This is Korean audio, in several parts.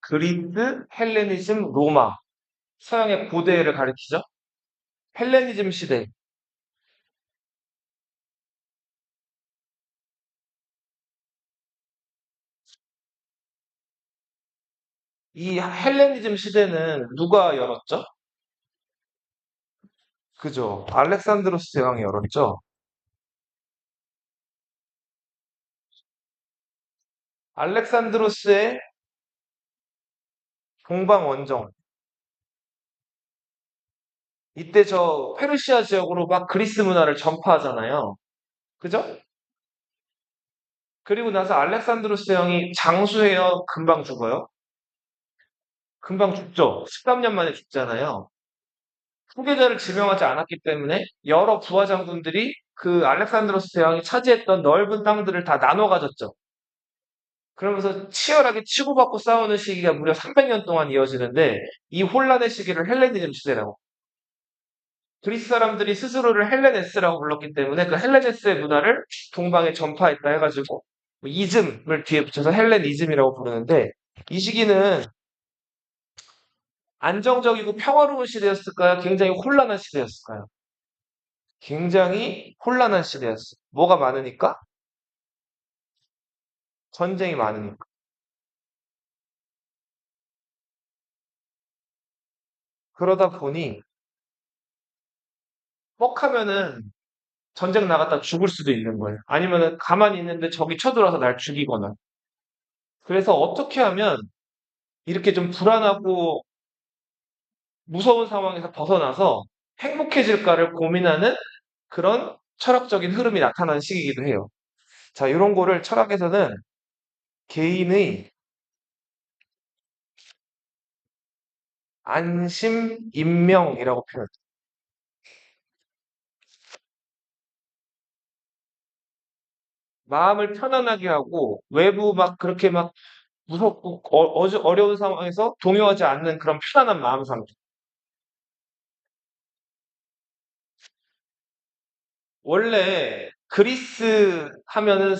그리스, 헬레니즘, 로마. 서양의 고대를 가리키죠. 헬레니즘 시대. 이 헬레니즘 시대는 누가 열었죠? 그죠. 알렉산드로스 대왕이 열었죠. 알렉산드로스의 동방 원정. 이때 저 페르시아 지역으로 막 그리스 문화를 전파하잖아요. 그죠? 그리고 나서 알렉산드로스 대왕이 장수해요. 금방 죽어요. 금방 죽죠. 13년 만에 죽잖아요. 후계자를 지명하지 않았기 때문에 여러 부하 장군들이 그 알렉산드로스 대왕이 차지했던 넓은 땅들을 다 나눠 가졌죠. 그러면서 치열하게 치고받고 싸우는 시기가 무려 300년 동안 이어지는데 이 혼란의 시기를 헬레니즘 시대라고. 그리스 사람들이 스스로를 헬레네스라고 불렀기 때문에 그 헬레네스의 문화를 동방에 전파했다 해가지고 뭐 이즘을 뒤에 붙여서 헬레니즘이라고 부르는데 이 시기는 안정적이고 평화로운 시대였을까요? 굉장히 혼란한 시대였을까요? 굉장히 혼란한 시대였어요. 뭐가 많으니까? 전쟁이 많으니까. 그러다 보니 뻑하면은 전쟁 나갔다 죽을 수도 있는 거예요. 아니면은 가만히 있는데 적이 쳐들어와서 날 죽이거나. 그래서 어떻게 하면 이렇게 좀 불안하고 무서운 상황에서 벗어나서 행복해질까를 고민하는 그런 철학적인 흐름이 나타나는 시기이기도 해요. 자, 이런 거를 철학에서는 개인의 안심, 인명이라고 표현해요. 마음을 편안하게 하고 외부 막 그렇게 막 무섭고 어려운 상황에서 동요하지 않는 그런 편안한 마음 상태. 원래 그리스 하면은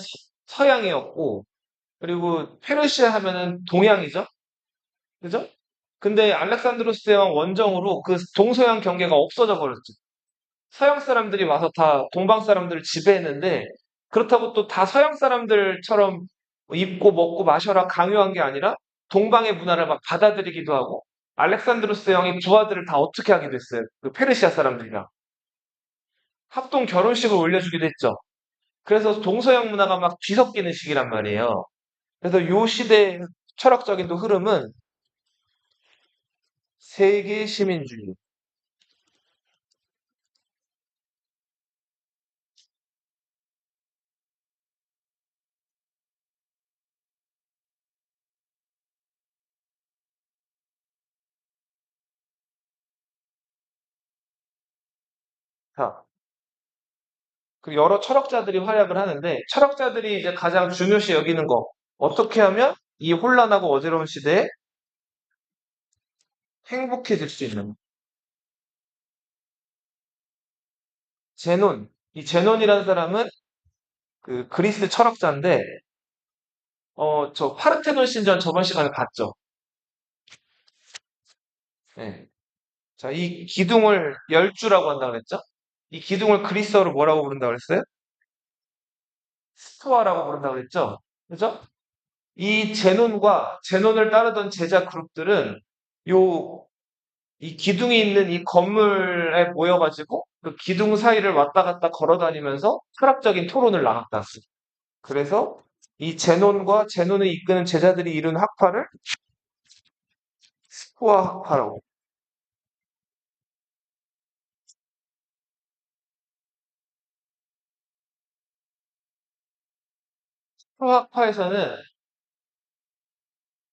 서양이었고 그리고 페르시아 하면은 동양이죠. 그죠? 근데 알렉산드로스 대왕 원정으로 그 동서양 경계가 없어져 버렸죠. 서양 사람들이 와서 다 동방 사람들을 지배했는데 그렇다고 또 다 서양 사람들처럼 입고 먹고 마셔라 강요한 게 아니라 동방의 문화를 막 받아들이기도 하고 알렉산드로스 대왕이 부하들을 다 어떻게 하게 됐어요. 그 페르시아 사람들이랑 합동 결혼식을 올려주기도 했죠. 그래서 동서양 문화가 막 뒤섞이는 시기란 말이에요. 그래서 요 시대의 철학적인 또 흐름은 세계 시민주의. 자, 그 여러 철학자들이 활약을 하는데 철학자들이 이제 가장 중요시 여기는 거 어떻게 하면 이 혼란하고 어지러운 시대에 행복해질 수 있는 제논. 이 제논이라는 사람은 그 그리스 철학자인데 저 파르테논 신전 저번 시간에 봤죠. 네. 자, 이 기둥을 열주라고 한다고 그랬죠? 이 기둥을 그리스어로 뭐라고 부른다고 그랬어요? 스토아라고 부른다고 그랬죠? 그죠? 이 제논과 제논을 따르던 제자 그룹들은 요 이 기둥이 있는 이 건물에 모여가지고 그 기둥 사이를 왔다 갔다 걸어 다니면서 철학적인 토론을 나눴다. 그래서 이 제논과 제논을 이끄는 제자들이 이룬 학파를 스토아 학파라고. 스토아 학파에서는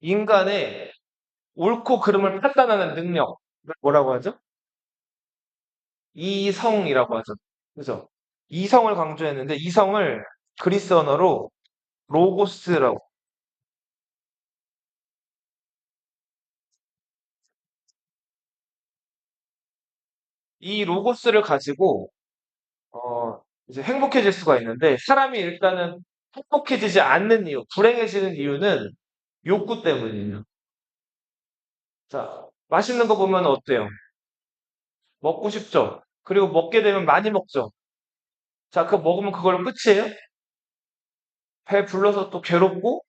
인간의 옳고 그름을 판단하는 능력을 뭐라고 하죠? 이성이라고 하죠. 그죠? 이성을 강조했는데 이성을 그리스 언어로 로고스라고. 이 로고스를 가지고 이제 행복해질 수가 있는데 사람이 일단은 행복해지지 않는 이유, 불행해지는 이유는 욕구 때문이에요. 자, 맛있는 거 보면 어때요? 먹고 싶죠? 그리고 먹게 되면 많이 먹죠? 자, 그거 먹으면 그걸로 끝이에요? 배 불러서 또 괴롭고,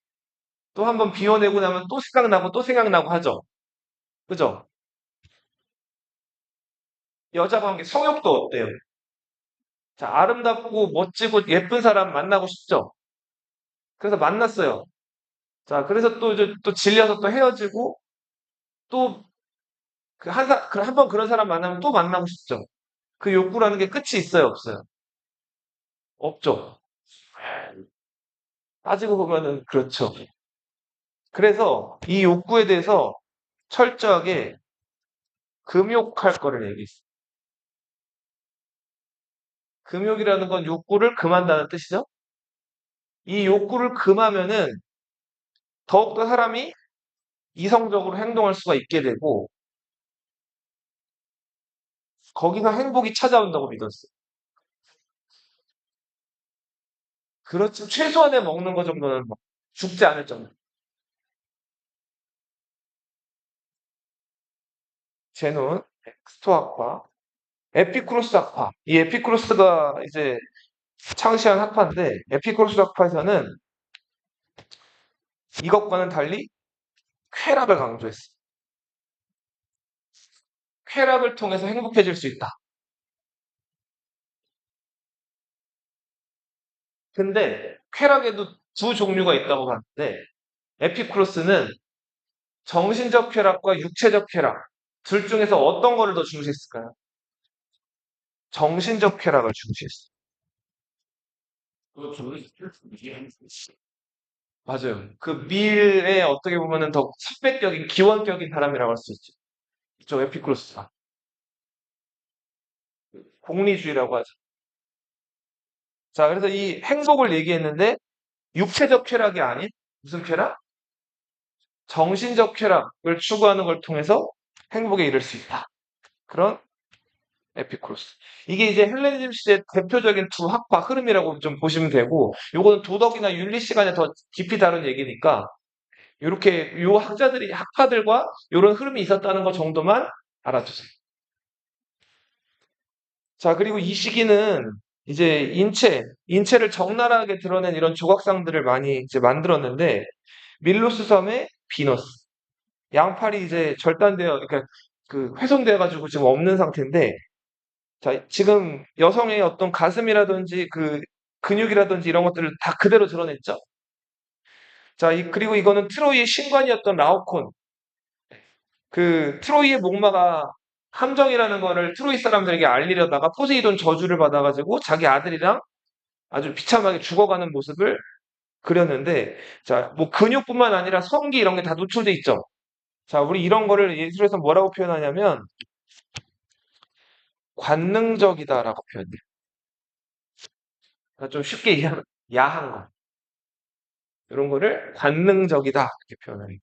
또 한번 비워내고 나면 또 생각나고 또 생각나고 하죠? 그죠? 여자 관계, 성욕도 어때요? 자, 아름답고 멋지고 예쁜 사람 만나고 싶죠? 그래서 만났어요. 자, 그래서 또 이제 또 질려서 또 헤어지고, 또 한 번 그런 사람 만나면 또 만나고 싶죠? 그 욕구라는 게 끝이 있어요, 없어요? 없죠. 따지고 보면은 그렇죠. 그래서 이 욕구에 대해서 철저하게 금욕할 거를 얘기했어요. 금욕이라는 건 욕구를 금한다는 뜻이죠. 이 욕구를 금하면은 더욱더 사람이 이성적으로 행동할 수가 있게 되고 거기서 행복이 찾아온다고 믿었어요. 그렇지 최소한의 먹는 거 정도는 죽지 않을 정도. 제논, 스토아과, 에피쿠로스 학파. 이 에피쿠로스가 이제 창시한 학파인데 에피쿠로스 학파에서는 이것과는 달리 쾌락을 강조했어요. 쾌락을 통해서 행복해질 수 있다. 근데 쾌락에도 두 종류가 있다고 봤는데 에피쿠로스는 정신적 쾌락과 육체적 쾌락 둘 중에서 어떤 거를 더 중시했을까요? 정신적 쾌락을 중시했어요. 맞아요. 그 밀에 어떻게 보면은 더 선배격인 기원격인 사람이라고 할 수 있죠. 이쪽 에피쿠로스가 공리주의라고 하죠. 자, 그래서 이 행복을 얘기했는데 육체적 쾌락이 아닌 무슨 쾌락? 정신적 쾌락을 추구하는 걸 통해서 행복에 이를 수 있다. 그런 에피쿠로스. 이게 이제 헬레니즘 시대의 대표적인 두 학파 흐름이라고 좀 보시면 되고, 요거는 도덕이나 윤리 시간에 더 깊이 다룬 얘기니까, 요렇게 요 학자들이 학파들과 요런 흐름이 있었다는 것 정도만 알아두세요. 자, 그리고 이 시기는 이제 인체를 적나라하게 드러낸 이런 조각상들을 많이 이제 만들었는데, 밀로스 섬의 비너스. 양팔이 이제 절단되어, 그러니까 그 훼손되어 가지고 지금 없는 상태인데, 자, 지금 여성의 어떤 가슴이라든지 그 근육이라든지 이런 것들을 다 그대로 드러냈죠. 자, 그리고 이거는 트로이의 신관이었던 라오콘. 그 트로이의 목마가 함정이라는 거를 트로이 사람들에게 알리려다가 포세이돈 저주를 받아가지고 자기 아들이랑 아주 비참하게 죽어가는 모습을 그렸는데, 자, 뭐 근육뿐만 아니라 성기 이런 게 다 노출돼 있죠. 자, 우리 이런 거를 예술에서 뭐라고 표현하냐면 관능적이다라고 표현해요. 그러니까 좀 쉽게 이해하면 야한 거. 이런 거를 관능적이다 이렇게 표현해요.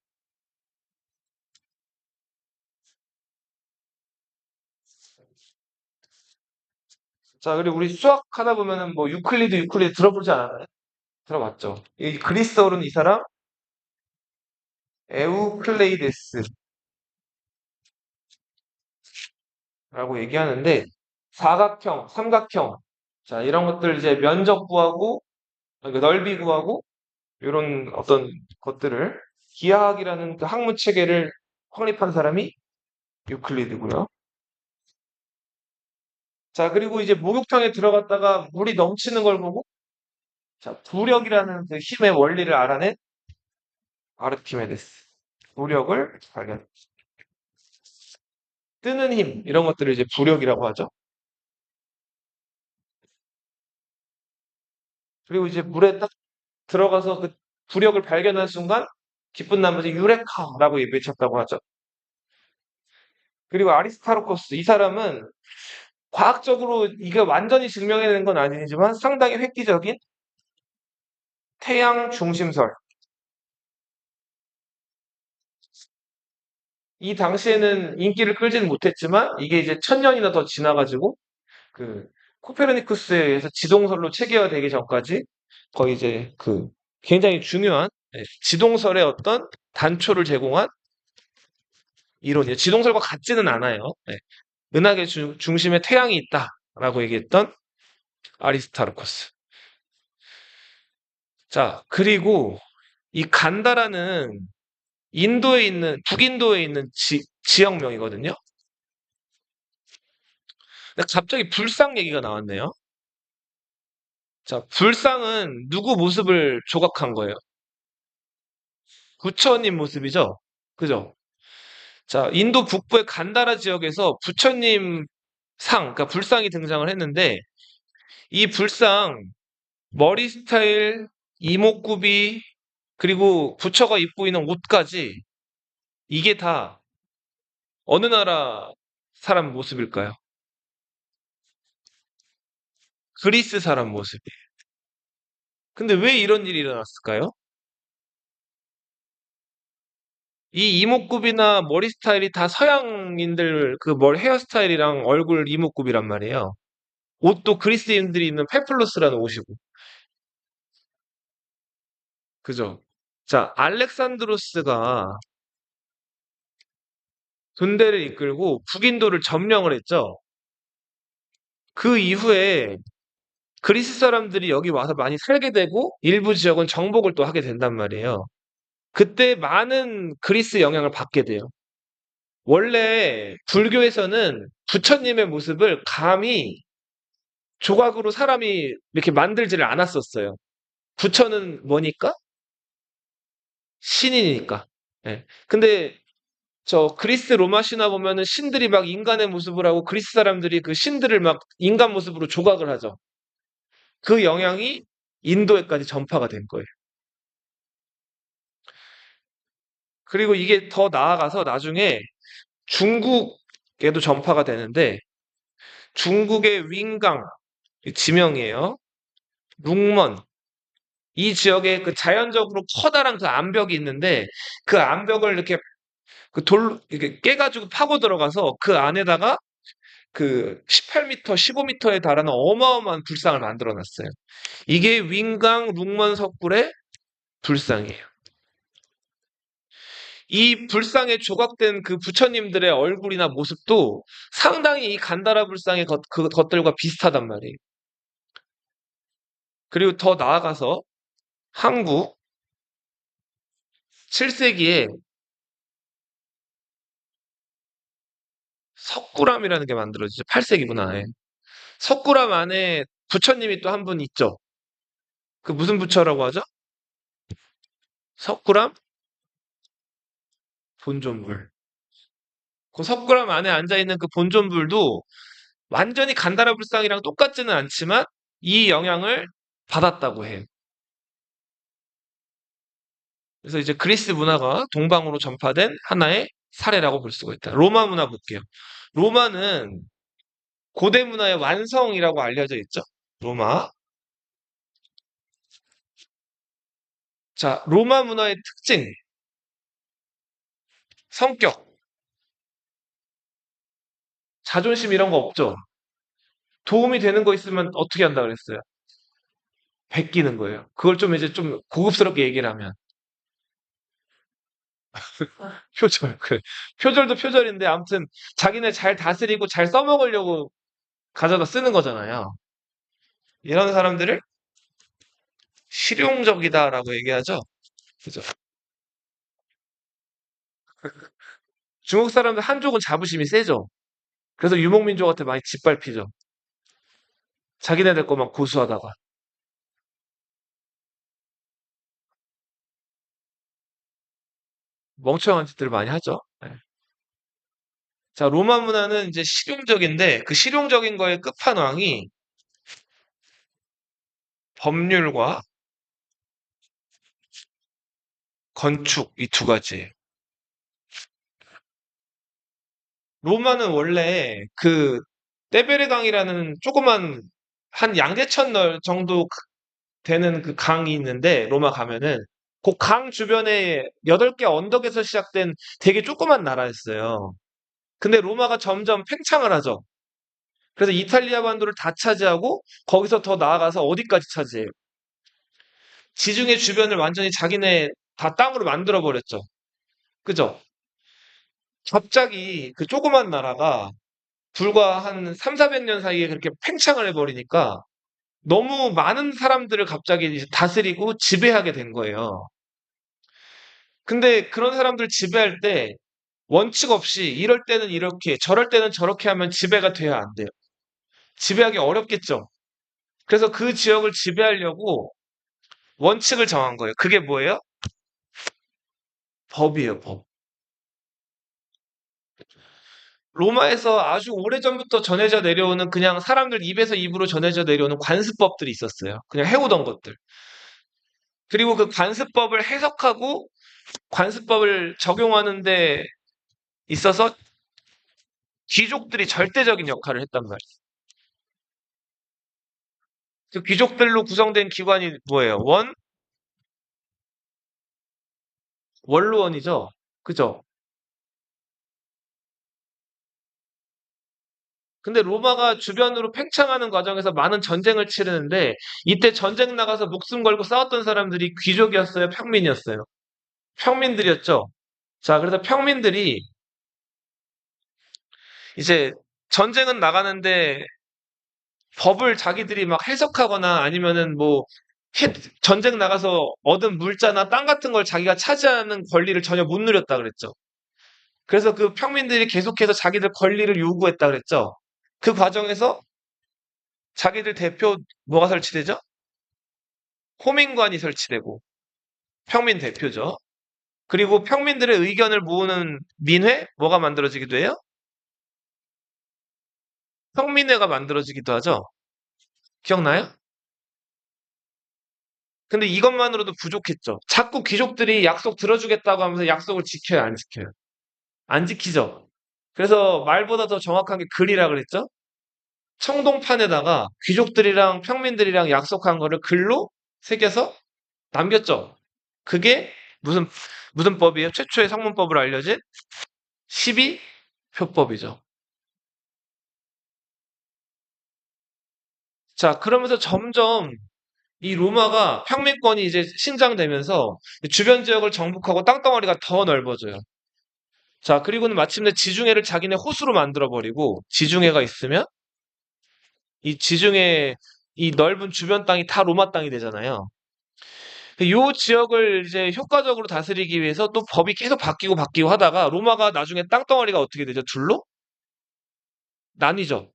자, 그리고 우리 수학 하다 보면은 뭐 유클리드 들어보지 않았나요? 들어봤죠. 이 그리스어로는 이 사람 에우클레이데스라고 얘기하는데 사각형, 삼각형, 자 이런 것들 이제 면적 구하고 그러니까 넓이 구하고 이런 어떤 것들을 기하학이라는 그 학문 체계를 확립한 사람이 유클리드고요. 자, 그리고 이제 목욕탕에 들어갔다가 물이 넘치는 걸 보고 자, 부력이라는 그 힘의 원리를 알아낸 아르키메데스. 부력을 발견. 뜨는 힘 이런 것들을 이제 부력이라고 하죠. 그리고 이제 물에 딱 들어가서 그 부력을 발견한 순간 기쁜 나머지 유레카라고 외쳤다고 하죠. 그리고 아리스타르코스 이 사람은 과학적으로 이게 완전히 증명해낸 건 아니지만 상당히 획기적인 태양 중심설. 이 당시에는 인기를 끌지는 못했지만 이게 이제 1000년이나 더 지나가지고 그 코페르니쿠스에 의해서 지동설로 체계화되기 전까지 거의 이제 그 굉장히 중요한 지동설의 어떤 단초를 제공한 이론이에요. 지동설과 같지는 않아요. 네. 은하계 중심에 태양이 있다라고 얘기했던 아리스타르코스. 자, 그리고 이 간다라는 북인도에 있는 지역명이거든요. 근데 갑자기 불상 얘기가 나왔네요. 자, 불상은 누구 모습을 조각한 거예요? 부처님 모습이죠? 그죠? 자, 인도 북부의 간다라 지역에서 부처님 그러니까 불상이 등장을 했는데, 이 불상, 머리 스타일, 이목구비, 그리고 부처가 입고 있는 옷까지, 이게 다 어느 나라 사람 모습일까요? 그리스 사람 모습이에요. 근데 왜 이런 일이 일어났을까요? 이 이목구비나 머리 스타일이 다 서양인들 그 헤어스타일이랑 얼굴 이목구비란 말이에요. 옷도 그리스인들이 입는 페플로스라는 옷이고. 그죠? 자, 알렉산드로스가 군대를 이끌고 북인도를 점령을 했죠. 그 이후에 그리스 사람들이 여기 와서 많이 살게 되고 일부 지역은 정복을 또 하게 된단 말이에요. 그때 많은 그리스 영향을 받게 돼요. 원래 불교에서는 부처님의 모습을 감히 조각으로 사람이 이렇게 만들지를 않았었어요. 부처는 뭐니까? 신이니까. 예. 근데 저 그리스 로마 신화 보면은 신들이 막 인간의 모습을 하고 그리스 사람들이 그 신들을 막 인간 모습으로 조각을 하죠. 그 영향이 인도에까지 전파가 된 거예요. 그리고 이게 더 나아가서 나중에 중국에도 전파가 되는데 중국의 윙강 지명이에요. 룽먼 이 지역에 그 자연적으로 커다란 그 암벽이 있는데 그 암벽을 이렇게 그 이렇게 깨가지고 파고 들어가서 그 안에다가 그 18m, 15m에 달하는 어마어마한 불상을 만들어 놨어요. 이게 윙강 룽먼 석굴의 불상이에요. 이 불상에 조각된 그 부처님들의 얼굴이나 모습도 상당히 이 간다라 불상의 것들과 비슷하단 말이에요. 그리고 더 나아가서 한국 7세기에 석굴암이라는 게 만들어지죠. 8세기구나. 예. 석굴암 안에 부처님이 또 한 분 있죠. 그 무슨 부처라고 하죠? 석굴암 본존불. 그 석굴암 안에 앉아 있는 그 본존불도 완전히 간다라 불상이랑 똑같지는 않지만 이 영향을 받았다고 해요. 그래서 이제 그리스 문화가 동방으로 전파된 하나의 사례라고 볼 수가 있다. 로마 문화 볼게요. 로마는 고대 문화의 완성이라고 알려져 있죠. 로마. 자, 로마 문화의 특징, 성격, 자존심 이런 거 없죠. 도움이 되는 거 있으면 어떻게 한다 그랬어요? 베끼는 거예요. 그걸 좀 이제 좀 고급스럽게 얘기를 하면 표절. 그래. 표절도 표절인데 아무튼 자기네 잘 다스리고 잘 써먹으려고 가져다 쓰는 거잖아요. 이런 사람들을 실용적이다라고 얘기하죠. 그죠? 중국 사람들 한족은 자부심이 세죠. 그래서 유목민족한테 많이 짓밟히죠. 자기네들 거만 고수하다가. 멍청한 짓들을 많이 하죠. 네. 자, 로마 문화는 이제 실용적인데 그 실용적인 거의 끝판왕이 법률과 건축 이 두 가지예요. 로마는 원래 그 떼베레강이라는 조그만 한 양재천 정도 되는 그 강이 있는데 로마 가면은 그 강 주변에 8개 언덕에서 시작된 되게 조그만 나라였어요. 근데 로마가 점점 팽창을 하죠. 그래서 이탈리아 반도를 다 차지하고 거기서 더 나아가서 어디까지 차지해요? 지중해 주변을 완전히 자기네 다 땅으로 만들어 버렸죠. 그죠? 갑자기 그 조그만 나라가 불과 한 3, 400년 사이에 그렇게 팽창을 해버리니까 너무 많은 사람들을 갑자기 이제 다스리고 지배하게 된 거예요. 근데 그런 사람들 지배할 때 원칙 없이 이럴 때는 이렇게, 저럴 때는 저렇게 하면 지배가 돼야 안 돼요. 지배하기 어렵겠죠. 그래서 그 지역을 지배하려고 원칙을 정한 거예요. 그게 뭐예요? 법이에요, 법. 로마에서 아주 오래전부터 전해져 내려오는 그냥 사람들 입에서 입으로 전해져 내려오는 관습법들이 있었어요. 그냥 해오던 것들. 그리고 그 관습법을 해석하고 관습법을 적용하는 데 있어서 귀족들이 절대적인 역할을 했단 말이에요. 그 귀족들로 구성된 기관이 뭐예요? 원로원이죠. 그죠? 근데 로마가 주변으로 팽창하는 과정에서 많은 전쟁을 치르는데 이때 전쟁 나가서 목숨 걸고 싸웠던 사람들이 귀족이었어요? 평민이었어요? 평민들이었죠. 자, 그래서 평민들이 이제 전쟁은 나가는데 법을 자기들이 막 해석하거나 아니면은 뭐 전쟁 나가서 얻은 물자나 땅 같은 걸 자기가 차지하는 권리를 전혀 못 누렸다 그랬죠. 그래서 그 평민들이 계속해서 자기들 권리를 요구했다 그랬죠. 그 과정에서 자기들 대표 뭐가 설치되죠? 호민관이 설치되고 평민 대표죠. 그리고 평민들의 의견을 모으는 민회 뭐가 만들어지기도 해요? 평민회가 만들어지기도 하죠. 기억나요? 근데 이것만으로도 부족했죠. 자꾸 귀족들이 약속 들어주겠다고 하면서 약속을 지켜요, 안 지켜요? 안 지키죠. 그래서 말보다 더 정확한 게 글이라 그랬죠. 청동판에다가 귀족들이랑 평민들이랑 약속한 거를 글로 새겨서 남겼죠. 그게 무슨 무슨 법이에요? 최초의 성문법으로 알려진 12표법이죠. 자, 그러면서 점점 이 로마가 평민권이 이제 신장되면서 주변 지역을 정복하고 땅덩어리가 더 넓어져요. 자, 그리고는 마침내 지중해를 자기네 호수로 만들어 버리고 지중해가 있으면 이 지중해 이 넓은 주변 땅이 다 로마 땅이 되잖아요. 요 지역을 이제 효과적으로 다스리기 위해서 또 법이 계속 바뀌고 바뀌고 하다가 로마가 나중에 땅덩어리가 어떻게 되죠? 둘로 나뉘죠.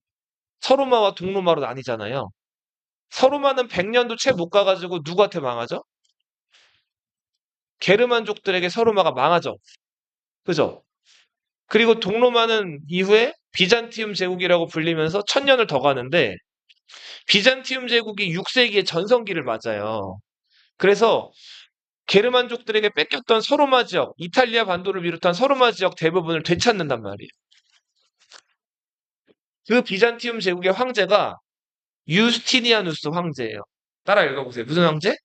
서로마와 동로마로 나뉘잖아요. 서로마는 100년도 채 못 가가지고 누구한테 망하죠? 게르만족들에게 서로마가 망하죠. 그죠? 그리고 동로마는 이후에 비잔티움 제국이라고 불리면서 1000년을 더 가는데 비잔티움 제국이 6세기의 전성기를 맞아요. 그래서 게르만족들에게 뺏겼던 서로마 지역, 이탈리아 반도를 비롯한 서로마 지역 대부분을 되찾는단 말이에요. 그 비잔티움 제국의 황제가 유스티니아누스 황제예요. 따라 읽어보세요. 무슨 황제?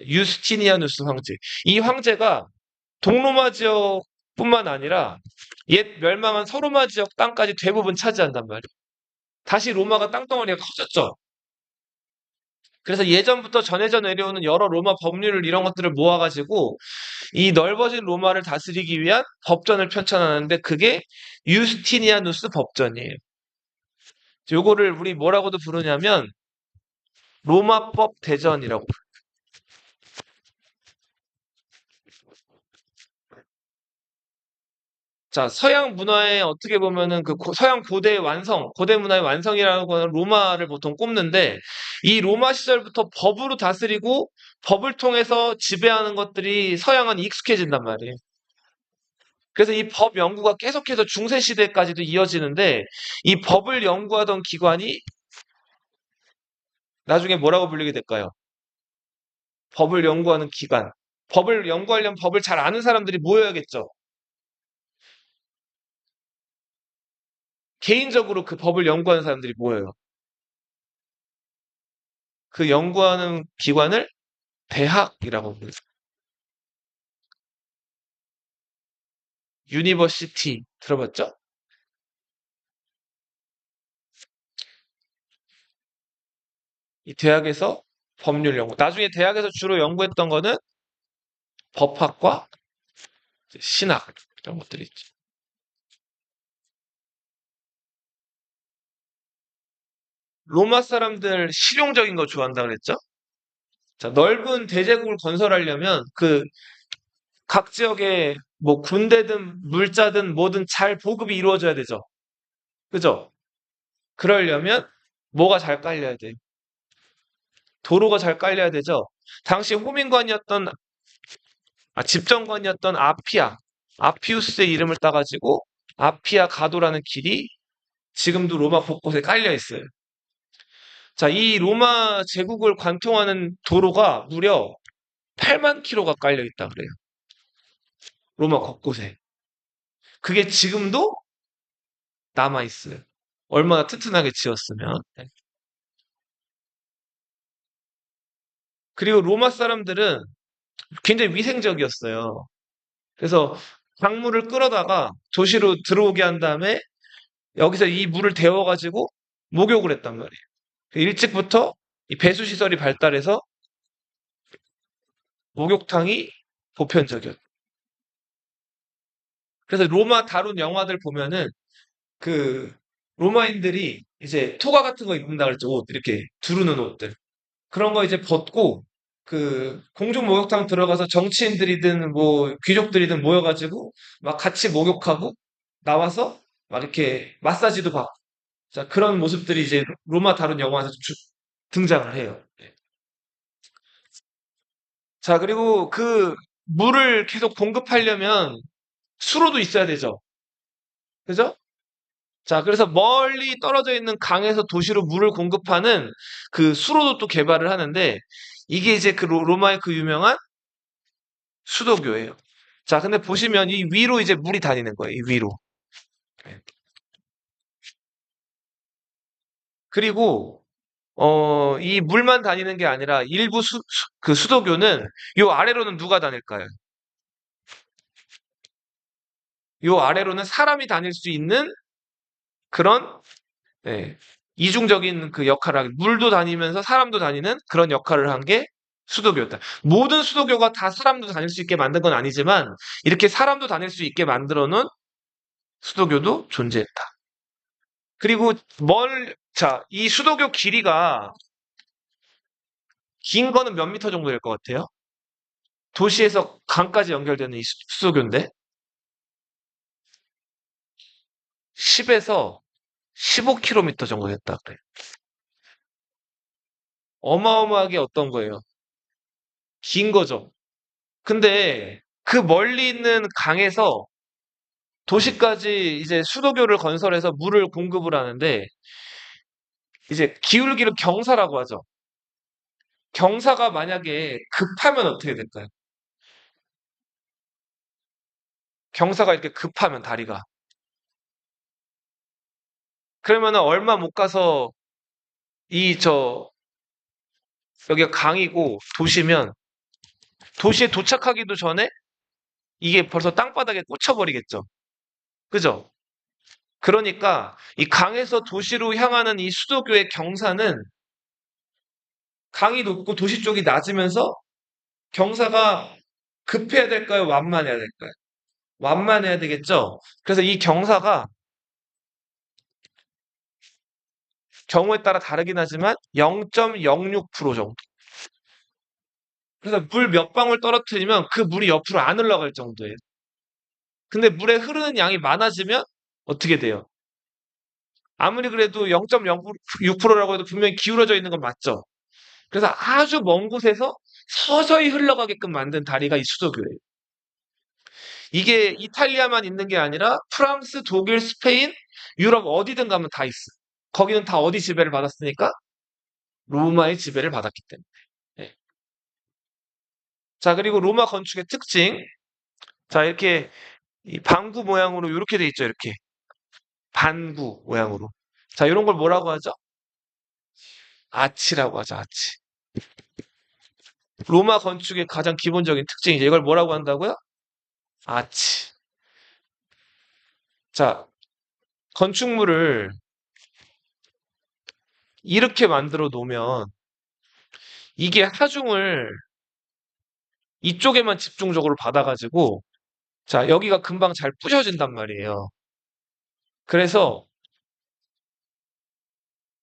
유스티니아누스 황제. 이 황제가 동로마 지역뿐만 아니라 옛 멸망한 서로마 지역 땅까지 대부분 차지한단 말이에요. 다시 로마가 땅덩어리가 커졌죠. 그래서 예전부터 전해져 내려오는 여러 로마 법률 이런 것들을 모아가지고 이 넓어진 로마를 다스리기 위한 법전을 펼쳐나가는데 그게 유스티니아누스 법전이에요. 요거를 우리 뭐라고도 부르냐면 로마법 대전이라고. 자, 서양 문화의 어떻게 보면은 그 서양 고대의 완성, 고대 문화의 완성이라고 하는 로마를 보통 꼽는데 이 로마 시절부터 법으로 다스리고 법을 통해서 지배하는 것들이 서양은 익숙해진단 말이에요. 그래서 이 법 연구가 계속해서 중세 시대까지도 이어지는데 이 법을 연구하던 기관이 나중에 뭐라고 불리게 될까요? 법을 연구하는 기관. 법을 연구하려면 법을 잘 아는 사람들이 모여야겠죠. 개인적으로 그 법을 연구하는 사람들이 모여요. 그 연구하는 기관을 대학이라고 불러요. 유니버시티 들어봤죠? 이 대학에서 법률 연구. 나중에 대학에서 주로 연구했던 거는 법학과 신학 이런 것들이 있죠. 로마 사람들 실용적인 거 좋아한다 그랬죠? 자, 넓은 대제국을 건설하려면 그 각 지역에 뭐 군대든 물자든 뭐든 잘 보급이 이루어져야 되죠. 그죠? 그러려면 뭐가 잘 깔려야 돼? 도로가 잘 깔려야 되죠. 당시 호민관이었던 집정관이었던 아피우스의 이름을 따가지고 아피아 가도라는 길이 지금도 로마 곳곳에 깔려 있어요. 자, 이 로마 제국을 관통하는 도로가 무려 8만 킬로가 깔려 있다 그래요. 로마 곳곳에. 그게 지금도 남아 있어요. 얼마나 튼튼하게 지었으면. 네. 그리고 로마 사람들은 굉장히 위생적이었어요. 그래서 강물을 끌어다가 도시로 들어오게 한 다음에 여기서 이 물을 데워가지고 목욕을 했단 말이에요. 일찍부터 이 배수 시설이 발달해서 목욕탕이 보편적이었어요. 그래서 로마 다룬 영화들 보면은 그 로마인들이 이제 토가 같은 거 입는다 그랬죠. 옷 이렇게 두르는 옷들. 그런 거 이제 벗고 그 공중 목욕탕 들어가서 정치인들이든 뭐 귀족들이든 모여가지고 막 같이 목욕하고 나와서 막 이렇게 마사지도 받고 자 그런 모습들이 이제 로마 다룬 영화에서 등장을 해요. 네. 자 그리고 그 물을 계속 공급하려면 수로도 있어야 되죠. 그죠? 자, 그래서 멀리 떨어져 있는 강에서 도시로 물을 공급하는 그 수로도 또 개발을 하는데 이게 이제 그 로마의 그 유명한 수도교예요. 자, 근데 보시면 이 위로 이제 물이 다니는 거예요. 이 위로. 네. 그리고 이 물만 다니는 게 아니라 일부 그 수도교는 요 아래로는 누가 다닐까요? 요 아래로는 사람이 다닐 수 있는 그런 네, 이중적인 그 역할을 하게 물도 다니면서 사람도 다니는 그런 역할을 한 게 수도교였다. 모든 수도교가 다 사람도 다닐 수 있게 만든 건 아니지만 이렇게 사람도 다닐 수 있게 만들어 놓은 수도교도 존재했다. 그리고 이 수도교 길이가 긴 거는 몇 미터 정도 될 것 같아요? 도시에서 강까지 연결되는 이 수도교인데 10에서 15km 정도 됐다 그래. 어마어마하게 어떤 거예요? 긴 거죠. 근데 그 멀리 있는 강에서 도시까지 이제 수도교를 건설해서 물을 공급을 하는데 이제 기울기를 경사라고 하죠. 경사가 만약에 급하면 어떻게 될까요? 경사가 이렇게 급하면 다리가 그러면은 얼마 못 가서 이 여기가 강이고 도시면 도시에 도착하기도 전에 이게 벌써 땅바닥에 꽂혀버리겠죠. 그죠? 그러니까 이 강에서 도시로 향하는 이 수도교의 경사는 강이 높고 도시 쪽이 낮으면서 경사가 급해야 될까요? 완만해야 될까요? 완만해야 되겠죠? 그래서 이 경사가 경우에 따라 다르긴 하지만 0.06% 정도. 그래서 물 몇 방울 떨어뜨리면 그 물이 옆으로 안 흘러갈 정도예요. 근데 물에 흐르는 양이 많아지면 어떻게 돼요? 아무리 그래도 0.06%라고 해도 분명히 기울어져 있는 건 맞죠? 그래서 아주 먼 곳에서 서서히 흘러가게끔 만든 다리가 이 수도교예요. 이게 이탈리아만 있는 게 아니라 프랑스, 독일, 스페인, 유럽 어디든 가면 다 있어. 거기는 다 어디 지배를 받았으니까? 로마의 지배를 받았기 때문에. 네. 자, 그리고 로마 건축의 특징. 자, 이렇게 이 방구 모양으로 이렇게 돼 있죠. 이렇게. 반구 모양으로. 자, 이런 걸 뭐라고 하죠? 아치라고 하죠. 아치. 로마 건축의 가장 기본적인 특징이죠. 이걸 뭐라고 한다고요? 아치. 자, 건축물을 이렇게 만들어 놓으면 이게 하중을 이쪽에만 집중적으로 받아가지고 자, 여기가 금방 잘 부셔진단 말이에요. 그래서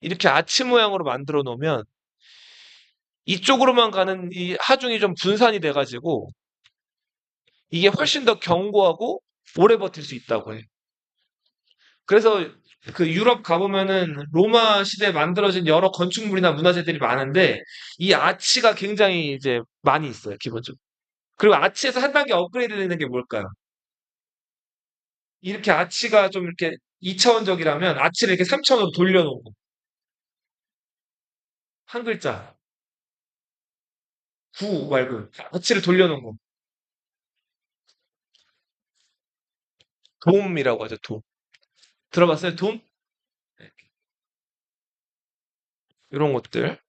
이렇게 아치 모양으로 만들어 놓으면 이쪽으로만 가는 이 하중이 좀 분산이 돼가지고 이게 훨씬 더 견고하고 오래 버틸 수 있다고 해. 그래서 그 유럽 가보면은 로마 시대에 만들어진 여러 건축물이나 문화재들이 많은데 이 아치가 굉장히 이제 많이 있어요, 기본적으로. 그리고 아치에서 한 단계 업그레이드 되는 게 뭘까요? 이렇게 아치가 좀 이렇게 2차원적이라면 아치를 이렇게 3차원으로 돌려놓고 한 글자 구 말고 아치를 돌려놓은 거 돔이라고 하죠, 돔. 들어봤어요, 돔? 이런 것들.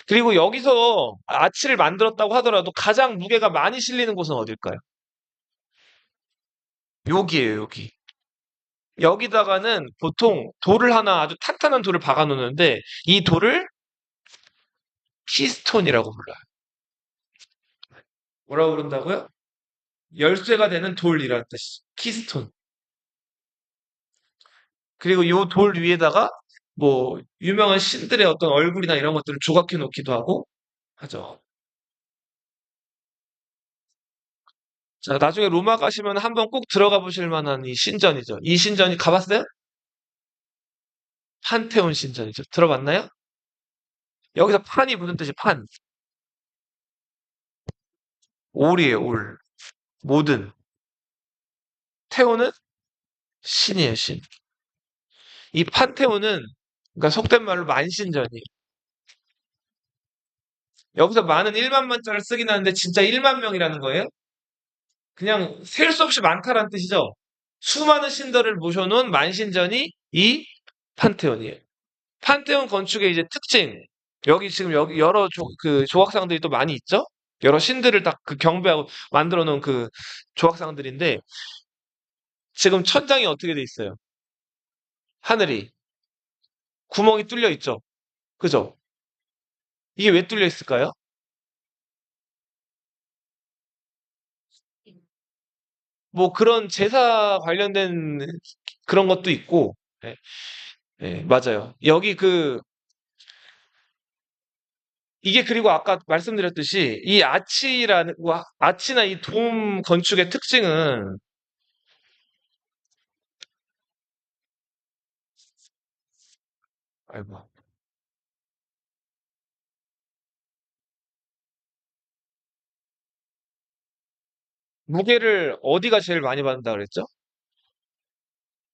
그리고 여기서 아치를 만들었다고 하더라도 가장 무게가 많이 실리는 곳은 어딜까요? 여기에요, 여기. 여기다가는 보통 돌을 하나 아주 탄탄한 돌을 박아 놓는데 이 돌을 키스톤이라고 불러요. 뭐라고 부른다고요? 열쇠가 되는 돌이라는 뜻이죠. 키스톤. 그리고 이 돌 위에다가 뭐 유명한 신들의 어떤 얼굴이나 이런 것들을 조각해 놓기도 하고 하죠. 자, 나중에 로마 가시면 한번 꼭 들어가 보실 만한 이 신전이죠. 이 신전이 가봤어요? 판테온 신전이죠. 들어봤나요? 여기서 판이 무슨 뜻이 판? 올이에요, 올. 모든. 테오는 신이에요, 신. 이 판테온은 그러니까 속된 말로 만신전이에요. 여기서 많은 1만 만자를 쓰긴 하는데 진짜 1만 명이라는 거예요? 그냥 셀 수 없이 많다라는 뜻이죠. 수많은 신들을 모셔놓은 만신전이 이 판테온이에요. 판테온 건축의 이제 특징. 여기 지금 여기 여러 그 조각상들이 또 많이 있죠? 여러 신들을 딱 그 경배하고 만들어 놓은 그 조각상들인데 지금 천장이 어떻게 돼 있어요? 하늘이 구멍이 뚫려 있죠? 그죠? 이게 왜 뚫려 있을까요? 뭐 그런 제사 관련된 그런 것도 있고, 예, 예, 맞아요. 여기 이게 그리고 아까 말씀드렸듯이 이 아치나 이 돔 건축의 특징은, 아이고, 무게를 어디가 제일 많이 받는다 그랬죠?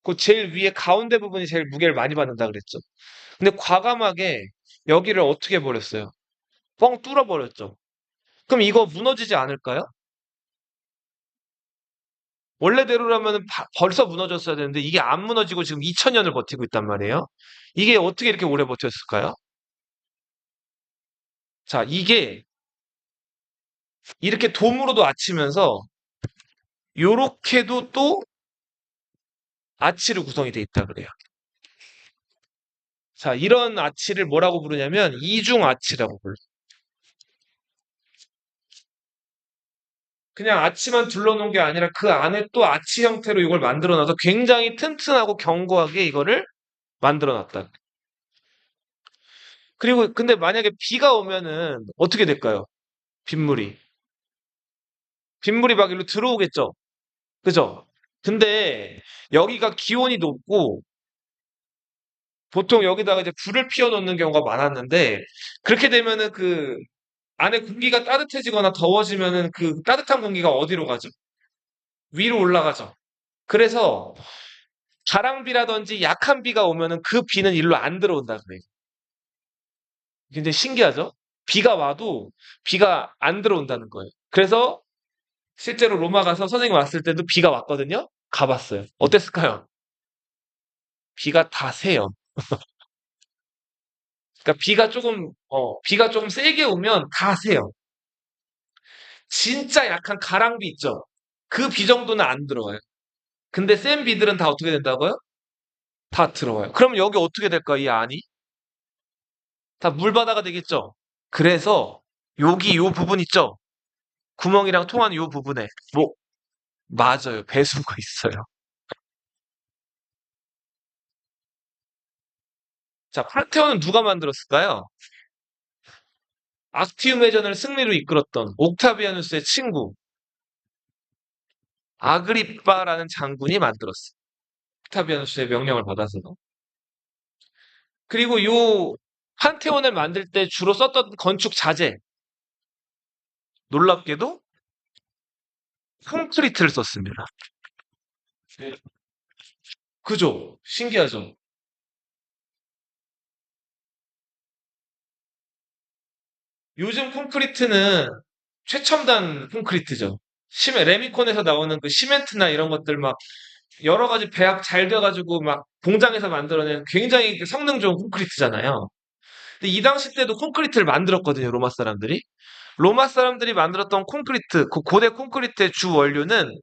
그 제일 위에 가운데 부분이 제일 무게를 많이 받는다 그랬죠? 근데 과감하게 여기를 어떻게 버렸어요? 뻥 뚫어버렸죠? 그럼 이거 무너지지 않을까요? 원래대로라면 벌써 무너졌어야 되는데 이게 안 무너지고 지금 2000년을 버티고 있단 말이에요. 이게 어떻게 이렇게 오래 버텼을까요? 자, 이게 이렇게 돔으로도 아치면서 요렇게도 또 아치로 구성이 돼 있다 그래요. 자, 이런 아치를 뭐라고 부르냐면 이중 아치라고 불러요. 그냥 아치만 둘러놓은 게 아니라 그 안에 또 아치 형태로 이걸 만들어 놔서 굉장히 튼튼하고 견고하게 이거를 만들어 놨다. 그리고 근데 만약에 비가 오면은 어떻게 될까요? 빗물이. 빗물이 막 일로 들어오겠죠? 그죠? 근데 여기가 기온이 높고 보통 여기다가 이제 불을 피워 놓는 경우가 많았는데 그렇게 되면은 그 안에 공기가 따뜻해지거나 더워지면은 그 따뜻한 공기가 어디로 가죠? 위로 올라가죠. 그래서 가랑비라든지 약한 비가 오면은 그 비는 일로 안 들어온다 그래요. 굉장히 신기하죠? 비가 와도 비가 안 들어온다는 거예요. 그래서 실제로 로마 가서 선생님 왔을 때도 비가 왔거든요. 가봤어요. 어땠을까요? 비가 다 새요. 그러니까 비가 조금 세게 오면 다 새요. 진짜 약한 가랑비 있죠? 그 비 정도는 안 들어와요. 근데 센 비들은 다 어떻게 된다고요? 다 들어와요. 그럼 여기 어떻게 될까, 이 안이? 다 물바다가 되겠죠? 그래서 여기 요 부분 있죠? 구멍이랑 통하는 요 부분에 뭐 맞아요. 배수가 있어요. 자, 파테온은 누가 만들었을까요? 악티움 해전을 승리로 이끌었던 옥타비아누스의 친구 아그리빠라는 장군이 만들었어요. 옥타비아누스의 명령을 받아서. 그리고 요 판테온을 만들 때 주로 썼던 건축 자재 놀랍게도 콘크리트를 썼습니다. 네. 그죠? 신기하죠? 요즘 콘크리트는 최첨단 콘크리트죠. 레미콘에서 나오는 그 시멘트나 이런 것들 막 여러 가지 배합 잘 돼가지고 막 공장에서 만들어낸 굉장히 그 성능 좋은 콘크리트잖아요. 근데 이 당시 때도 콘크리트를 만들었거든요, 로마 사람들이. 로마 사람들이 만들었던 콘크리트, 그 고대 콘크리트의 주 원료는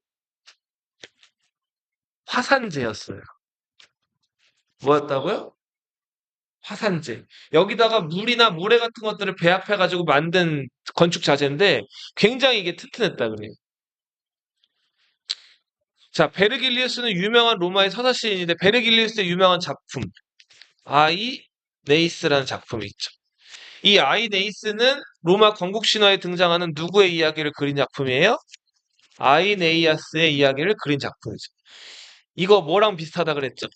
화산재였어요. 뭐였다고요? 화산재. 여기다가 물이나 모래 같은 것들을 배합해가지고 만든 건축 자재인데 굉장히 이게 튼튼했다 그래요. 자, 베르길리우스는 유명한 로마의 서사 시인인데 베르길리우스의 유명한 작품 아이 네이스라는 작품이 있죠. 이 아이 네이스는 로마 건국 신화에 등장하는 누구의 이야기를 그린 작품이에요? 아이네이아스의 이야기를 그린 작품이죠. 이거 뭐랑 비슷하다 그랬죠?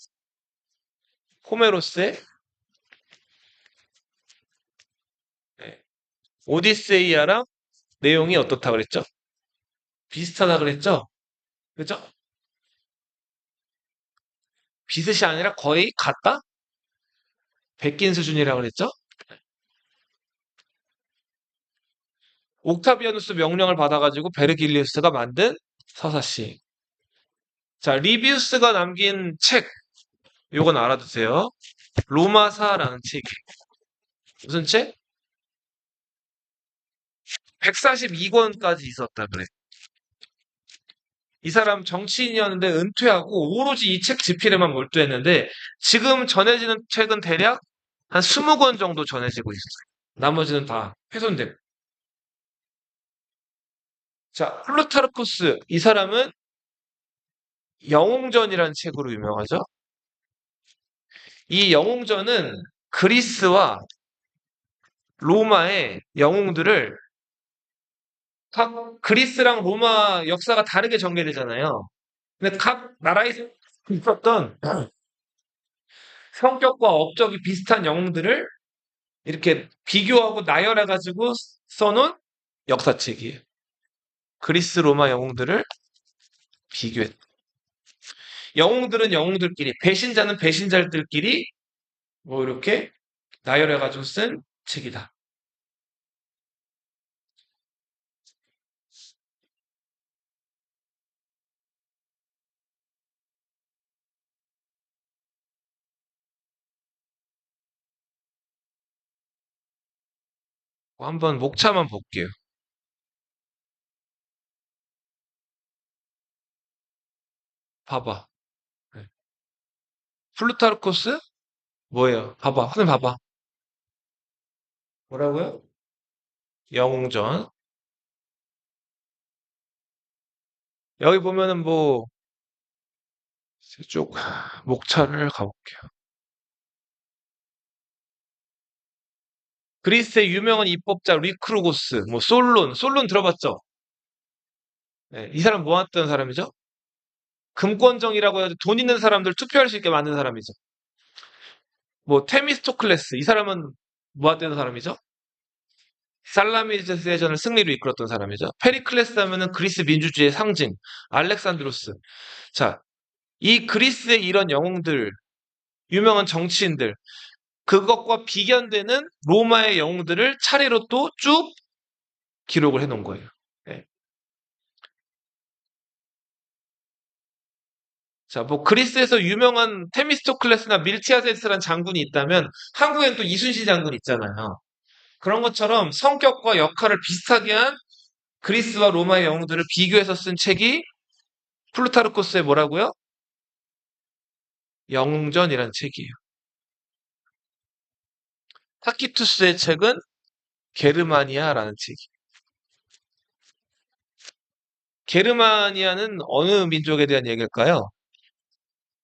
호메로스의 네, 오디세이아랑 내용이 어떻다 그랬죠? 비슷하다 그랬죠? 그죠? 비슷이 아니라 거의 같다? 베낀 수준이라고 그랬죠? 옥타비아누스 명령을 받아가지고 베르길리우스가 만든 서사시. 자, 리비우스가 남긴 책, 요건 알아두세요. 로마사라는 책이. 무슨 책? 142권까지 있었다 그래. 이 사람 정치인이었는데 은퇴하고 오로지 이 책 집필에만 몰두했는데 지금 전해지는 책은 대략 한 20권 정도 전해지고 있어요. 나머지는 다 훼손되고. 자, 플루타르쿠스. 이 사람은 영웅전이라는 책으로 유명하죠. 이 영웅전은 그리스와 로마의 영웅들을 각 그리스랑 로마 역사가 다르게 전개되잖아요. 근데 각 나라에 있었던 성격과 업적이 비슷한 영웅들을 이렇게 비교하고 나열해가지고 써놓은 역사책이에요. 그리스 로마 영웅들을 비교했. 영웅들은 영웅들끼리, 배신자는 배신자들끼리 뭐 이렇게 나열해가지고 쓴 책이다. 한번 목차만 볼게요. 봐봐. 네. 플루타르코스? 뭐예요? 봐봐. 선생님 봐봐. 뭐라고요? 영웅전. 여기 보면은 뭐, 쭉 목차를 가볼게요. 그리스의 유명한 입법자 리크루고스, 뭐 솔론 들어봤죠? 네, 이 사람 뭐 했던 사람이죠? 금권정이라고 해서 돈 있는 사람들 투표할 수 있게 만든 사람이죠. 뭐 테미스토클레스, 이 사람은 뭐 했던 사람이죠? 살라미스 대전을 승리로 이끌었던 사람이죠. 페리클레스 하면은 그리스 민주주의의 상징, 알렉산드로스. 자, 이 그리스의 이런 영웅들, 유명한 정치인들, 그것과 비견되는 로마의 영웅들을 차례로 또 쭉 기록을 해놓은 거예요. 네. 자, 뭐 그리스에서 유명한 테미스토클레스나 밀티아데스란 장군이 있다면 한국엔 또 이순신 장군 있잖아요. 그런 것처럼 성격과 역할을 비슷하게 한 그리스와 로마의 영웅들을 비교해서 쓴 책이 플루타르코스의 뭐라고요? 영웅전이라는 책이에요. 타키투스의 책은 게르마니아라는 책이에요. 게르마니아는 어느 민족에 대한 얘기일까요?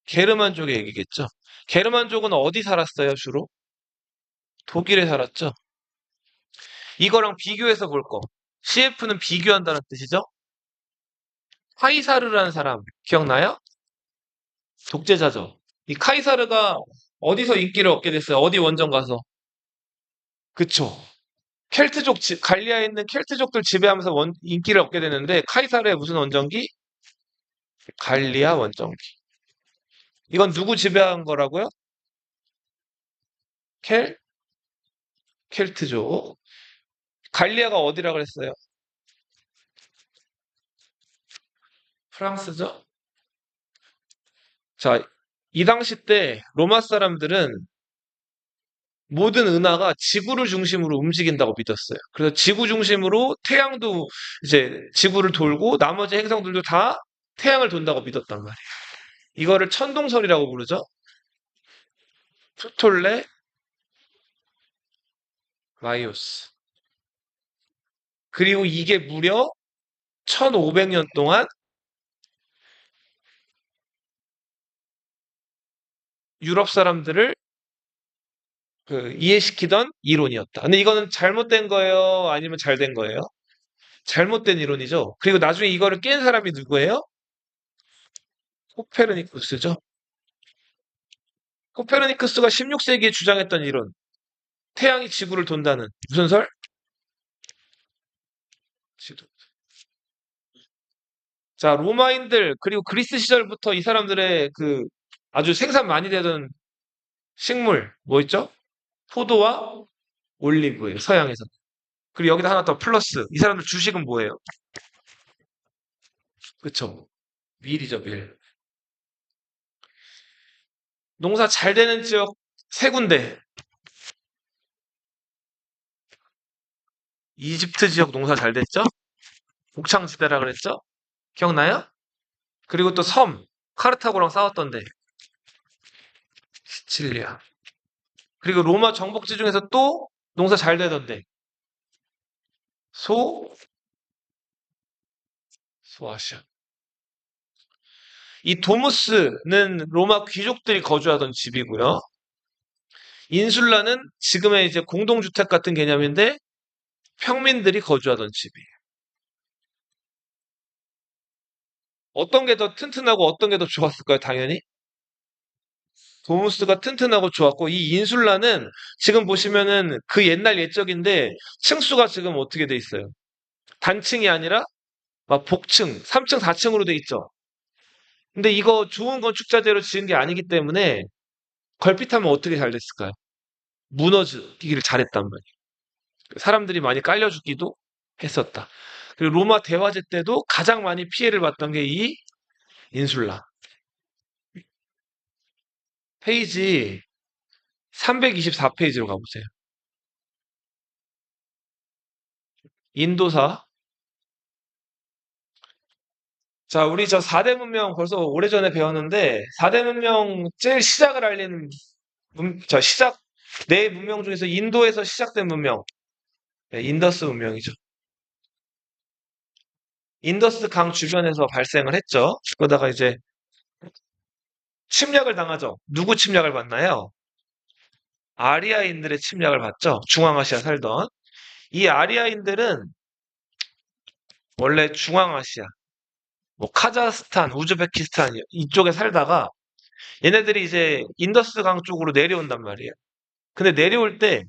게르만족의 얘기겠죠. 게르만족은 어디 살았어요, 주로? 독일에 살았죠. 이거랑 비교해서 볼 거. CF는 비교한다는 뜻이죠. 카이사르라는 사람 기억나요? 독재자죠. 이 카이사르가 어디서 인기를 얻게 됐어요? 어디 원정 가서? 그쵸. 갈리아에 있는 켈트족들 지배하면서 인기를 얻게 되는데 카이사르의 무슨 원정기? 갈리아 원정기. 이건 누구 지배한 거라고요? 켈? 켈트족. 갈리아가 어디라 그랬어요? 프랑스죠? 자, 이 당시 때 로마 사람들은 모든 은하가 지구를 중심으로 움직인다고 믿었어요. 그래서 지구 중심으로 태양도 이제 지구를 돌고 나머지 행성들도 다 태양을 돈다고 믿었단 말이에요. 이거를 천동설이라고 부르죠. 프톨레 마이오스. 그리고 이게 무려 1500년 동안 유럽 사람들을 이해시키던 이론이었다. 근데 이거는 잘못된 거예요? 아니면 잘 된 거예요? 잘못된 이론이죠. 그리고 나중에 이거를 깬 사람이 누구예요? 코페르니쿠스죠. 코페르니쿠스가 16세기에 주장했던 이론. 태양이 지구를 돈다는 무슨 설? 지도. 자, 로마인들 그리고 그리스 시절부터 이 사람들의 아주 생산 많이 되던 식물 뭐 있죠? 포도와 올리브예요. 서양에서. 그리고 여기다 하나 더 플러스. 이 사람들 주식은 뭐예요? 그쵸? 밀이죠, 밀. 농사 잘 되는 지역 세 군데. 이집트 지역 농사 잘 됐죠? 곡창지대라 그랬죠? 기억나요? 그리고 또 섬, 카르타고랑 싸웠던데. 시칠리아. 그리고 로마 정복지 중에서 또 농사 잘 되던데. 소, 소아시아. 이 도무스는 로마 귀족들이 거주하던 집이고요. 인슐라는 지금의 이제 공동주택 같은 개념인데 평민들이 거주하던 집이에요. 어떤 게 더 튼튼하고 어떤 게 더 좋았을까요? 당연히 도무스가 튼튼하고 좋았고 이 인슐라는 지금 보시면은 그 옛날 옛적인데 층수가 지금 어떻게 돼 있어요? 단층이 아니라 막 복층, 3층, 4층으로 돼 있죠. 근데 이거 좋은 건축자재로 지은 게 아니기 때문에 걸핏하면 어떻게 잘 됐을까요? 무너지기를 잘했단 말이에요. 사람들이 많이 깔려 죽기도 했었다. 그리고 로마 대화제 때도 가장 많이 피해를 봤던 게 이 인슐라. 페이지 324페이지로 가보세요. 인도사. 자, 우리 저 4대 문명 벌써 오래전에 배웠는데 4대 문명 제일 시작을 알리는 네 문명 중에서 인도에서 시작된 문명. 네, 인더스 문명이죠. 인더스 강 주변에서 발생을 했죠. 그러다가 이제 침략을 당하죠. 누구 침략을 받나요? 아리아인들의 침략을 받죠. 중앙아시아 살던. 이 아리아인들은 원래 중앙아시아, 뭐 카자흐스탄, 우즈베키스탄 이쪽에 살다가 얘네들이 이제 인더스 강 쪽으로 내려온단 말이에요. 근데 내려올 때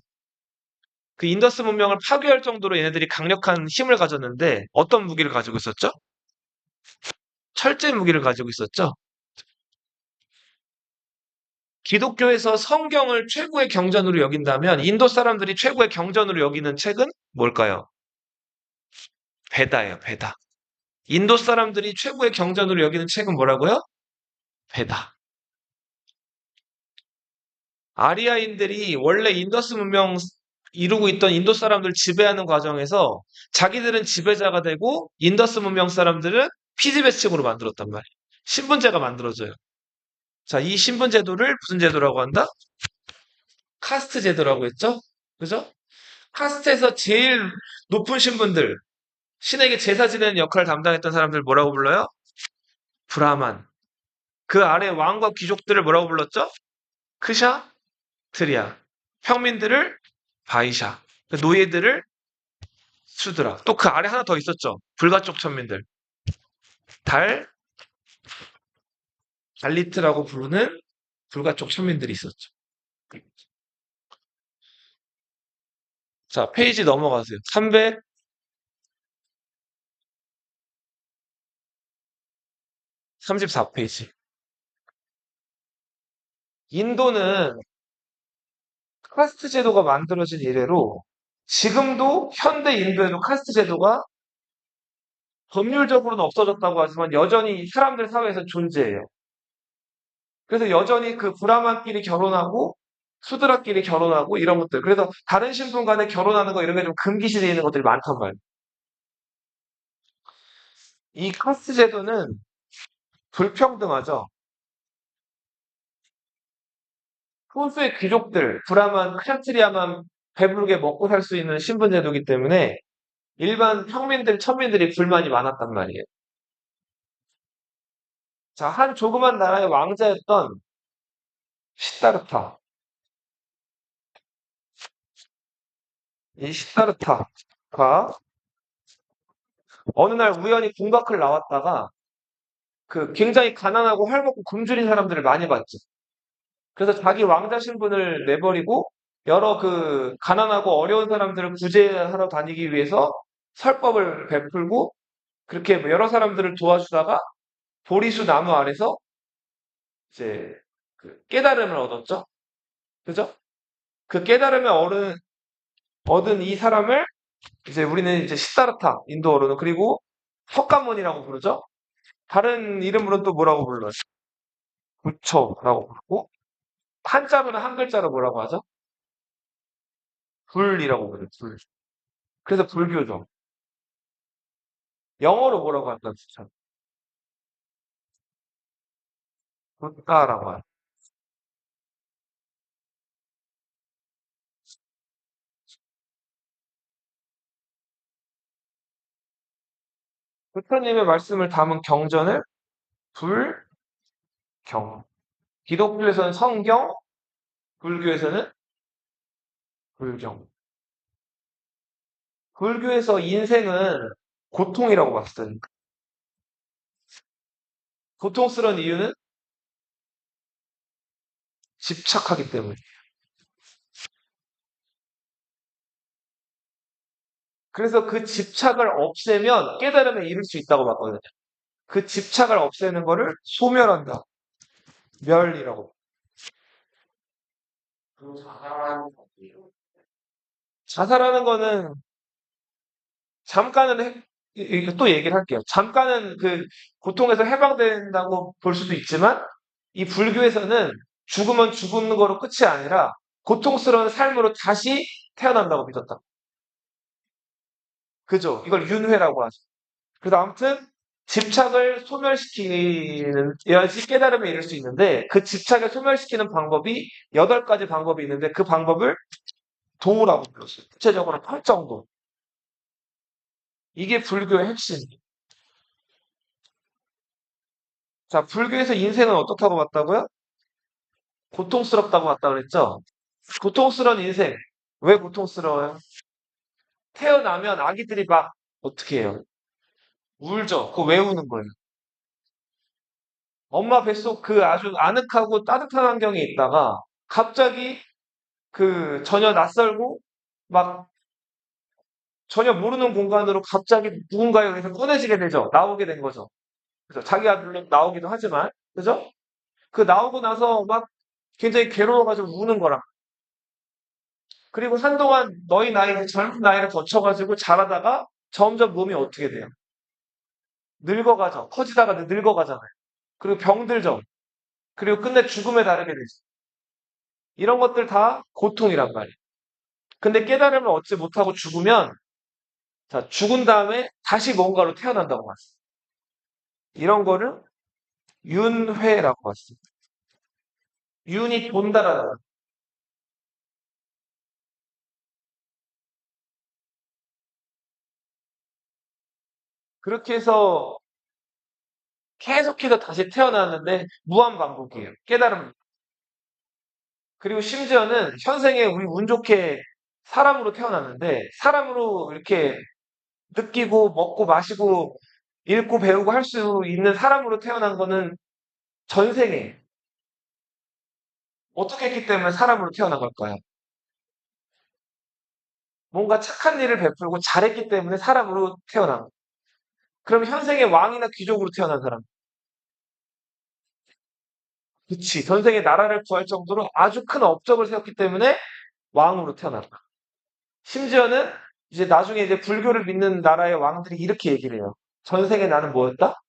그 인더스 문명을 파괴할 정도로 얘네들이 강력한 힘을 가졌는데 어떤 무기를 가지고 있었죠? 철제 무기를 가지고 있었죠. 기독교에서 성경을 최고의 경전으로 여긴다면 인도 사람들이 최고의 경전으로 여기는 책은 뭘까요? 베다예요, 베다. 인도 사람들이 최고의 경전으로 여기는 책은 뭐라고요? 베다. 아리아인들이 원래 인더스 문명 이루고 있던 인도 사람들 지배하는 과정에서 자기들은 지배자가 되고 인더스 문명 사람들은 피지배층으로 만들었단 말이에요. 신분제가 만들어져요. 자, 이 신분제도를 무슨 제도라고 한다? 카스트 제도라고 했죠? 그죠? 카스트에서 제일 높은 신분들, 신에게 제사 지내는 역할을 담당했던 사람들 뭐라고 불러요? 브라만. 그 아래 왕과 귀족들을 뭐라고 불렀죠? 크샤, 트리아. 평민들을 바이샤. 노예들을 수드라. 또 그 아래 하나 더 있었죠. 불가촉 천민들. 달, 달리트라고 부르는 불가촉 천민들이 있었죠. 자, 페이지 넘어가세요. 334페이지. 인도는 카스트 제도가 만들어진 이래로 지금도 현대 인도에도 카스트 제도가 법률적으로는 없어졌다고 하지만 여전히 사람들 사회에서 존재해요. 그래서 여전히 그 브라만끼리 결혼하고 수드라끼리 결혼하고 이런 것들. 그래서 다른 신분 간에 결혼하는 거 이런 게 좀 금기시되어 있는 것들이 많단 말이에요. 이 카스트 제도는 불평등하죠. 소수의 귀족들, 브라만, kshatriya만 배부르게 먹고 살 수 있는 신분 제도이기 때문에 일반 평민들, 천민들이 불만이 많았단 말이에요. 자, 한 조그만 나라의 왕자였던 시다르타. 이 시다르타가 어느 날 우연히 궁각을 나왔다가 그 굉장히 가난하고 헐벗고 굶주린 사람들을 많이 봤죠. 그래서 자기 왕자 신분을 내버리고 여러 그 가난하고 어려운 사람들을 구제하러 다니기 위해서 설법을 베풀고 그렇게 여러 사람들을 도와주다가 보리수 나무 아래서 이제 그 깨달음을 얻었죠. 그죠? 그 깨달음을 얻은 이 사람을 이제 우리는 이제 시다르타 인도어로는 그리고 석가모니라고 부르죠. 다른 이름으로 또 뭐라고 불러요? 부처라고 부르고 한자로는 한 글자로 뭐라고 하죠? 불이라고 부르죠. 불. 그래서 불교죠. 영어로 뭐라고 할까요? 부처? 부다라고 하죠. 부처님의 말씀을 담은 경전을 불경. 기독교에서는 성경, 불교에서는 불경. 불교에서 인생은 고통이라고 봤어요. 고통스러운 이유는 집착하기 때문에. 그래서 그 집착을 없애면 깨달음에 이를 수 있다고 봤거든요. 그 집착을 없애는 거를 소멸한다. 멸이라고. 자살하는 거는 잠깐은 또 얘기를 할게요. 잠깐은 그 고통에서 해방된다고 볼 수도 있지만 이 불교에서는 죽으면 죽는 거로 끝이 아니라 고통스러운 삶으로 다시 태어난다고 믿었다. 그죠? 이걸 윤회라고 하죠. 그래서 아무튼 집착을 소멸시키는 야지 깨달음에 이를 수 있는데 그 집착을 소멸시키는 방법이 8가지 방법이 있는데 그 방법을 도라고 불렀어요. 구체적으로 8정도. 이게 불교의 핵심이에요. 자, 불교에서 인생은 어떻다고 봤다고요? 고통스럽다고 봤다 그랬죠? 고통스러운 인생. 왜 고통스러워요? 태어나면 아기들이 막 어떻게 해요? 울죠. 그거 왜 우는 거예요? 엄마 뱃속 그 아주 아늑하고 따뜻한 환경에 있다가 갑자기 그 전혀 낯설고 막 전혀 모르는 공간으로 갑자기 누군가에 의해서 꺼내지게 되죠. 나오게 된 거죠. 그래서 자기가 물론 나오기도 하지만, 그죠? 그 나오고 나서 막 굉장히 괴로워가지고 우는 거랑. 그리고 한동안 너희 나이, 젊은 나이를 거쳐가지고 자라다가 점점 몸이 어떻게 돼요? 늙어가죠. 커지다가 늙어가잖아요. 그리고 병들죠. 그리고 끝내 죽음에 다르게 되죠. 이런 것들 다 고통이란 말이에요. 근데 깨달음을 얻지 못하고 죽으면, 자, 죽은 다음에 다시 뭔가로 태어난다고 봤어요. 이런 거를 윤회라고 봤어요. 윤이 돈다라는 그렇게 해서 계속해서 다시 태어나는데 무한 반복이에요. 깨달음. 그리고 심지어는 현생에 우리 운 좋게 사람으로 태어났는데 사람으로 이렇게 느끼고 먹고 마시고 읽고 배우고 할 수 있는 사람으로 태어난 거는 전생에 어떻게 했기 때문에 사람으로 태어난 걸까요? 뭔가 착한 일을 베풀고 잘했기 때문에 사람으로 태어난 거예요. 그럼 현생에 왕이나 귀족으로 태어난 사람. 그치. 전생에 나라를 구할 정도로 아주 큰 업적을 세웠기 때문에 왕으로 태어났다. 심지어는 이제 나중에 이제 불교를 믿는 나라의 왕들이 이렇게 얘기를 해요. 전생에 나는 뭐였다?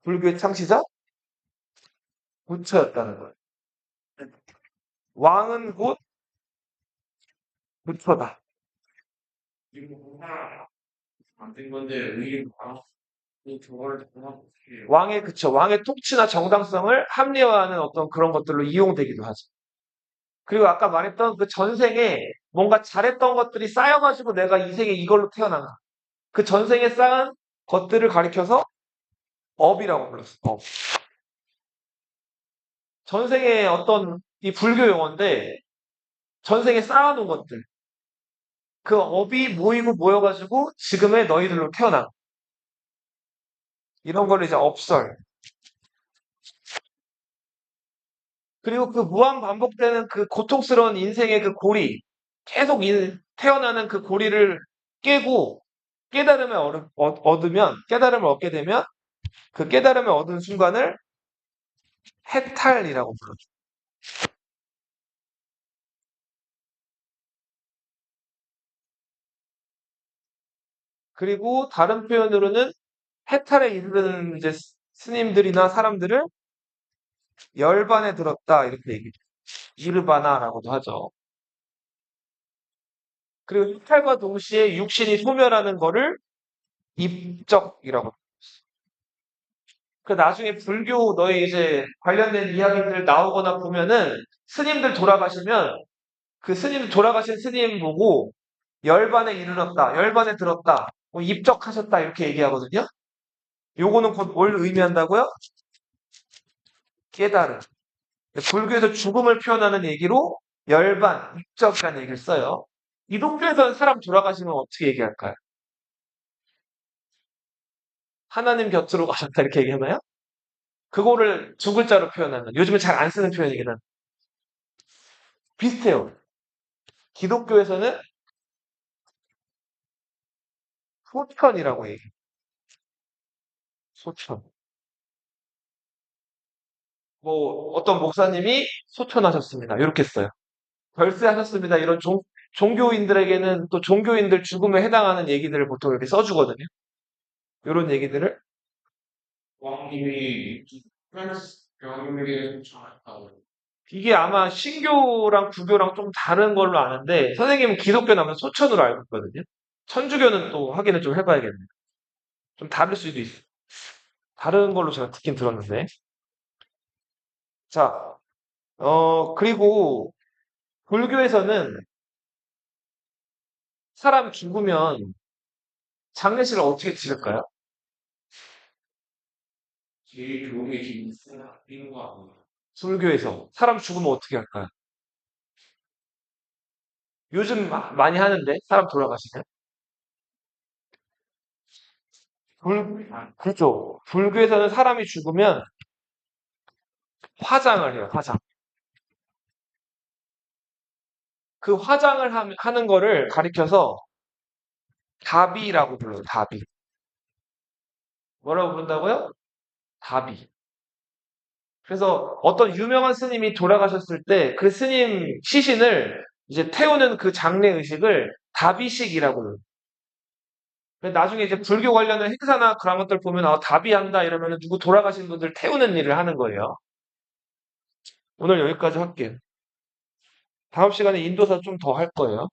불교의 창시자? 부처였다는 거예요. 왕은 곧 부처다. 만든 건데 의 왕의 그쵸. 왕의 통치나 정당성을 합리화하는 어떤 그런 것들로 이용되기도 하죠. 그리고 아까 말했던 그 전생에 뭔가 잘했던 것들이 쌓여가지고 내가 이 생에 이걸로 태어난 거야. 그 전생에 쌓은 것들을 가리켜서 업이라고 불렀어. 업. 전생에 어떤 이 불교 용어인데 전생에 쌓아놓은 것들. 그 업이 모이고 모여가지고 지금의 너희들로 태어난 이런 거를 이제 업설. 그리고 그 무한 반복되는 그 고통스러운 인생의 그 고리, 계속 태어나는 그 고리를 깨고 깨달음을 얻으면, 깨달음을 얻게 되면 그 깨달음을 얻은 순간을 해탈이라고 불러요. 그리고 다른 표현으로는 해탈에 이르는 이제 스님들이나 사람들을 열반에 들었다 이렇게 얘기해요. 이르바나라고도 하죠. 그리고 해탈과 동시에 육신이 소멸하는 거를 입적이라고. 그 나중에 불교 너의 이제 관련된 이야기들 나오거나 보면은 스님들 돌아가시면 그 스님 돌아가신 스님 보고 열반에 이르렀다, 열반에 들었다, 뭐 입적하셨다 이렇게 얘기하거든요. 요거는 곧 뭘 의미한다고요? 깨달음. 불교에서 죽음을 표현하는 얘기로 열반, 입적이라는 얘기를 써요. 기독교에서는 사람 돌아가시면 어떻게 얘기할까요? 하나님 곁으로 가셨다 이렇게 얘기하나요? 그거를 두 글자로 표현하는 요즘에 잘 안 쓰는 표현이긴 한데 비슷해요. 기독교에서는 소천이라고 얘기해요. 소천. 뭐 어떤 목사님이 소천하셨습니다. 이렇게 써요. 별세하셨습니다. 이런 종교인들에게는 또 종교인들 죽음에 해당하는 얘기들을 보통 이렇게 써주거든요. 이런 얘기들을 왕님이 프랑스 영국에게 전했다고. 이게 아마 신교랑 구교랑 좀 다른 걸로 아는데 선생님은 기독교 나면 소천으로 알고 있거든요. 천주교는 또 확인을 좀 해봐야겠네요. 좀 다를 수도 있어요. 다른 걸로 제가 듣긴 들었는데. 자, 그리고 불교에서는 사람 죽으면 장례식을 어떻게 치를까요? 제일 좋은 게 있는 거 아니에요? 불교에서 사람 죽으면 어떻게 할까요? 요즘 많이 하는데 사람 돌아가시면 그죠. 불교에서는 사람이 죽으면 화장을 해요. 화장. 그 화장을 하는 거를 가리켜서 다비라고 불러요. 다비. 뭐라고 부른다고요? 다비. 그래서 어떤 유명한 스님이 돌아가셨을 때 그 스님 시신을 이제 태우는 그 장례 의식을 다비식이라고 해요. 나중에 이제 불교 관련된 행사나 그런 것들 보면 다비한다 이러면 누구 돌아가신 분들 태우는 일을 하는 거예요. 오늘 여기까지 할게요. 다음 시간에 인도사 좀 더 할 거예요.